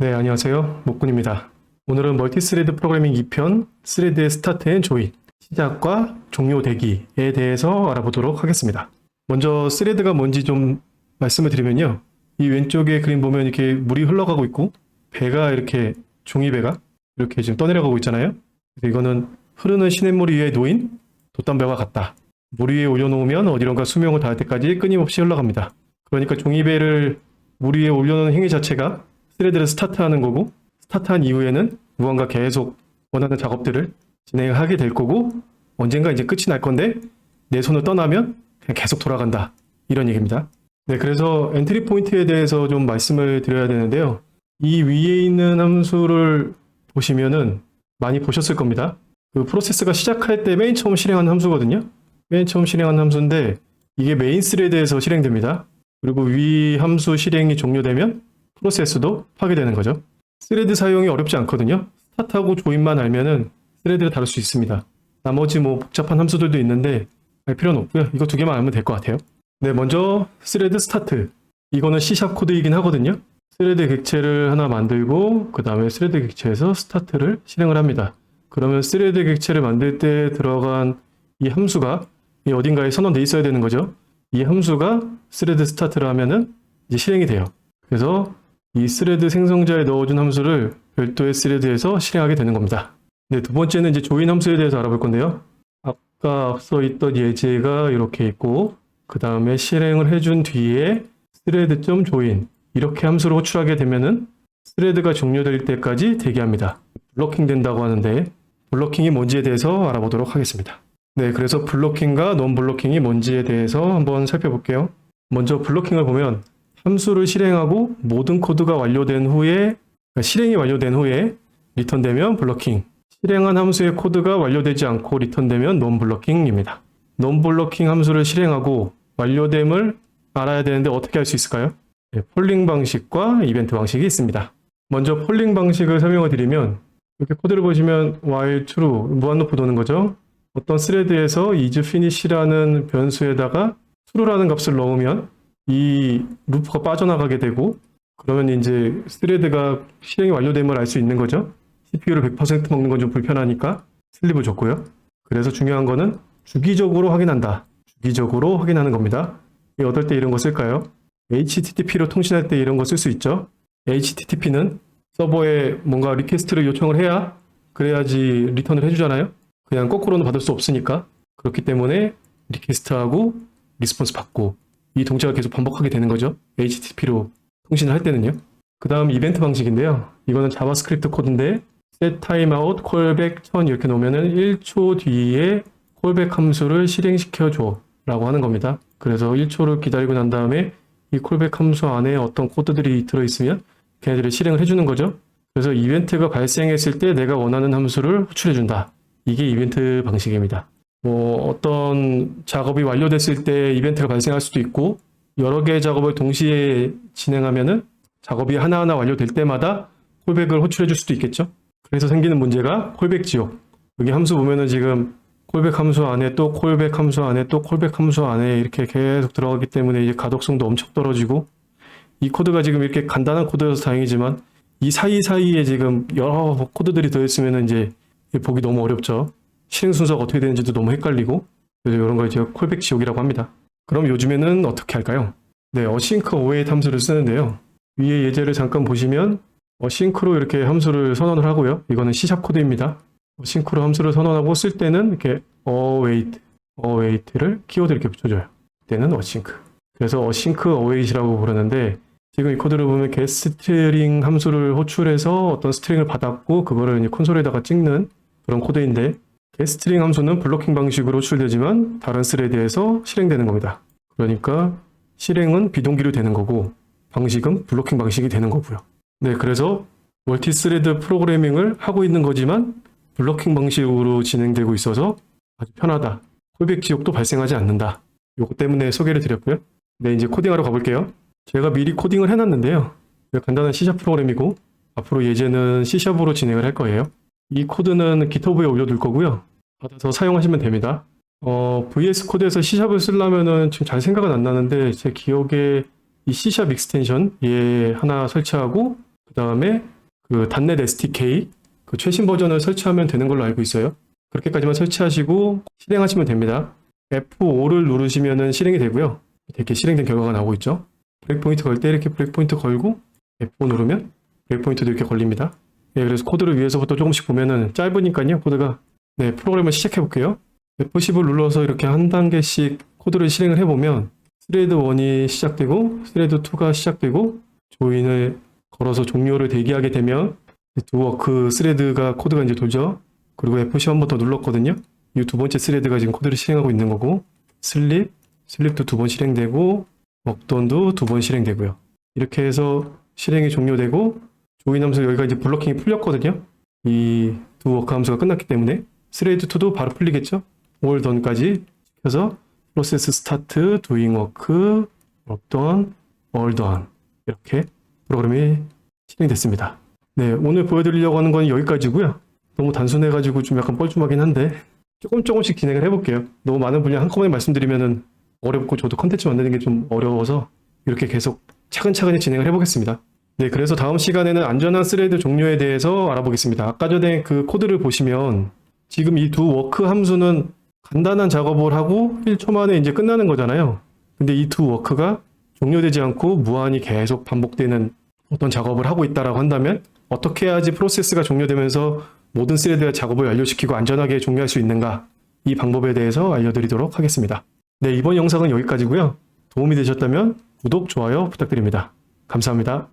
네, 안녕하세요. 목군입니다. 오늘은 멀티스레드 프로그래밍 2편, 스레드의 스타트 앤 조인, 시작과 종료 대기에 대해서 알아보도록 하겠습니다. 먼저 스레드가 뭔지 좀 말씀을 드리면요. 이 왼쪽에 그림 보면 이렇게 물이 흘러가고 있고, 배가 이렇게, 종이배가 이렇게 지금 떠내려가고 있잖아요. 그래서 이거는 흐르는 시냇물 위에 놓인 돛담배와 같다. 물 위에 올려놓으면 어디론가 수명을 다할 때까지 끊임없이 흘러갑니다. 그러니까 종이배를 물 위에 올려놓는 행위 자체가 스레드를 스타트하는 거고, 스타트한 이후에는 무언가 계속 원하는 작업들을 진행하게 될 거고, 언젠가 이제 끝이 날 건데 내 손을 떠나면 그냥 계속 돌아간다, 이런 얘기입니다. 네, 그래서 엔트리 포인트에 대해서 좀 말씀을 드려야 되는데요. 이 위에 있는 함수를 보시면은 많이 보셨을 겁니다. 그 프로세스가 시작할 때 맨 처음 실행한 함수거든요. 맨 처음 실행한 함수인데 이게 메인 스레드에서 실행됩니다. 그리고 위 함수 실행이 종료되면 프로세스도 파괴되는 거죠. 스레드 사용이 어렵지 않거든요. 스타트하고 조인만 알면은 스레드를 다룰 수 있습니다. 나머지 뭐 복잡한 함수들도 있는데 알 필요는 없고요. 이거 두 개만 알면 될 것 같아요. 네, 먼저 스레드 스타트. 이거는 C# 코드이긴 하거든요. 스레드 객체를 하나 만들고 그 다음에 스레드 객체에서 스타트를 실행을 합니다. 그러면 스레드 객체를 만들 때 들어간 이 함수가 이 어딘가에 선언돼 있어야 되는 거죠. 이 함수가 스레드 스타트를 하면은 이제 실행이 돼요. 그래서 이 스레드 생성자에 넣어준 함수를 별도의 스레드에서 실행하게 되는 겁니다. 네, 두 번째는 이제 조인 함수에 대해서 알아볼 건데요. 아까 앞서 있던 예제가 이렇게 있고, 그 다음에 실행을 해준 뒤에 스레드.조인 이렇게 함수를 호출하게 되면은 스레드가 종료될 때까지 대기합니다. 블로킹 된다고 하는데 블로킹이 뭔지에 대해서 알아보도록 하겠습니다. 네, 그래서 블로킹과 논 블로킹이 뭔지에 대해서 한번 살펴볼게요. 먼저 블로킹을 보면 함수를 실행하고 모든 코드가 완료된 후에, 그러니까 실행이 완료된 후에 리턴되면 블로킹, 실행한 함수의 코드가 완료되지 않고 리턴되면 논 블로킹입니다. 논 블로킹 함수를 실행하고 완료됨을 알아야 되는데 어떻게 할 수 있을까요? 네, 폴링 방식과 이벤트 방식이 있습니다. 먼저 폴링 방식을 설명을 드리면 이렇게 코드를 보시면 while true, 무한루프 도는 거죠. 어떤 스레드에서 is finish라는 변수에다가 true라는 값을 넣으면 이 루프가 빠져나가게 되고, 그러면 이제 스레드가 실행이 완료됨을 알 수 있는 거죠. CPU를 100% 먹는 건 좀 불편하니까 슬립을 줬고요. 그래서 중요한 거는 주기적으로 확인한다. 주기적으로 확인하는 겁니다. 어떨 때 이런 거 쓸까요? HTTP로 통신할 때 이런 거 쓸 수 있죠. HTTP는 서버에 뭔가 리퀘스트를 요청을 해야 그래야지 리턴을 해주잖아요. 그냥 거꾸로는 받을 수 없으니까. 그렇기 때문에 리퀘스트하고 리스폰스 받고 이 동작을 계속 반복하게 되는 거죠. HTTP로 통신을 할 때는요. 그 다음 이벤트 방식인데요. 이거는 자바스크립트 코드인데 set timeout callback 1000 이렇게 놓으면은 1초 뒤에 콜백 함수를 실행시켜줘 라고 하는 겁니다. 그래서 1초를 기다리고 난 다음에 이 콜백 함수 안에 어떤 코드들이 들어있으면 걔네들을 실행을 해주는 거죠. 그래서 이벤트가 발생했을 때 내가 원하는 함수를 호출해준다. 이게 이벤트 방식입니다. 뭐 어떤 작업이 완료됐을 때 이벤트가 발생할 수도 있고, 여러 개의 작업을 동시에 진행하면은 작업이 하나하나 완료될 때마다 콜백을 호출해 줄 수도 있겠죠. 그래서 생기는 문제가 콜백 지옥. 여기 함수 보면은 지금 콜백 함수 안에 또 콜백 함수 안에 또 콜백 함수 안에 이렇게 계속 들어가기 때문에 이제 가독성도 엄청 떨어지고, 이 코드가 지금 이렇게 간단한 코드여서 다행이지만 이 사이사이에 지금 여러 코드들이 들어있으면은 이제 보기 너무 어렵죠. 실행 순서가 어떻게 되는지도 너무 헷갈리고, 그래서 이런 걸 이제 콜백 지옥이라고 합니다. 그럼 요즘에는 어떻게 할까요? 네, async await 함수를 쓰는데요. 위에 예제를 잠깐 보시면 async로 이렇게 함수를 선언을 하고요. 이거는 C# 코드입니다. async로 함수를 선언하고 쓸 때는 이렇게 await를 키워드 이렇게 붙여줘요. 그때는 async. 그래서 async await이라고 부르는데, 지금 이 코드를 보면 getString 함수를 호출해서 어떤 스트링을 받았고 그거를 이제 콘솔에다가 찍는 그런 코드인데, getString 함수는 블로킹 방식으로 호출되지만 다른 스레드에서 실행되는 겁니다. 그러니까 실행은 비동기로 되는 거고 방식은 블로킹 방식이 되는 거고요. 네, 그래서 멀티스레드 프로그래밍을 하고 있는 거지만 블로킹 방식으로 진행되고 있어서 아주 편하다. 콜백 지옥도 발생하지 않는다. 요거 때문에 소개를 드렸고요. 네, 이제 코딩하러 가볼게요. 제가 미리 코딩을 해놨는데요. 간단한 C# 프로그램이고 앞으로 예제는 C#으로 진행을 할 거예요. 이 코드는 GitHub에 올려둘 거고요. 받아서 사용하시면 됩니다. VS 코드에서 C샵을 쓰려면은 지금 잘 생각은 안 나는데 제 기억에 이 C샵 익스텐션 얘 하나 설치하고 그 다음에 그 .NET SDK 그 최신 버전을 설치하면 되는 걸로 알고 있어요. 그렇게까지만 설치하시고 실행하시면 됩니다. F5를 누르시면은 실행이 되고요. 이렇게 실행된 결과가 나오고 있죠. 브레이크포인트 걸 때 이렇게 브레이크포인트 걸고 F5 누르면 브레이크포인트도 이렇게 걸립니다. 네, 그래서 코드를 위에서부터 조금씩 보면은 짧으니까요, 코드가. 네, 프로그램을 시작해 볼게요. F10을 눌러서 이렇게 한 단계씩 코드를 실행을 해보면 스레드 1이 시작되고 스레드 2가 시작되고 조인을 걸어서 종료를 대기하게 되면 두 워크 스레드가 코드가 이제 돌죠. 그리고 F10 한 번 더 눌렀거든요. 이 두 번째 스레드가 지금 코드를 실행하고 있는 거고 슬립도 두 번 실행되고 워크돈도 두 번 실행되고요. 이렇게 해서 실행이 종료되고 조인 함수 여기가 이제 블로킹이 풀렸거든요. 이 두 워크 함수가 끝났기 때문에 스레드 2도 바로 풀리겠죠. all done까지 시켜서 프로세스 스타트, doing work, work done, all done 이렇게 프로그램이 실행됐습니다. 네, 오늘 보여드리려고 하는 건 여기까지고요. 너무 단순해가지고 좀 약간 뻘쭘하긴 한데 조금씩 진행을 해볼게요. 너무 많은 분량 한꺼번에 말씀드리면은 어렵고 저도 컨텐츠 만드는 게 좀 어려워서 이렇게 계속 차근차근히 진행을 해보겠습니다. 네, 그래서 다음 시간에는 안전한 스레드 종료에 대해서 알아보겠습니다. 아까 전에 그 코드를 보시면 지금 이 두 워크 함수는 간단한 작업을 하고 1초 만에 이제 끝나는 거잖아요. 근데 이 두 워크가 종료되지 않고 무한히 계속 반복되는 어떤 작업을 하고 있다라고 한다면 어떻게 해야지 프로세스가 종료되면서 모든 스레드의 작업을 완료시키고 안전하게 종료할 수 있는가, 이 방법에 대해서 알려드리도록 하겠습니다. 네, 이번 영상은 여기까지고요. 도움이 되셨다면 구독, 좋아요 부탁드립니다. 감사합니다.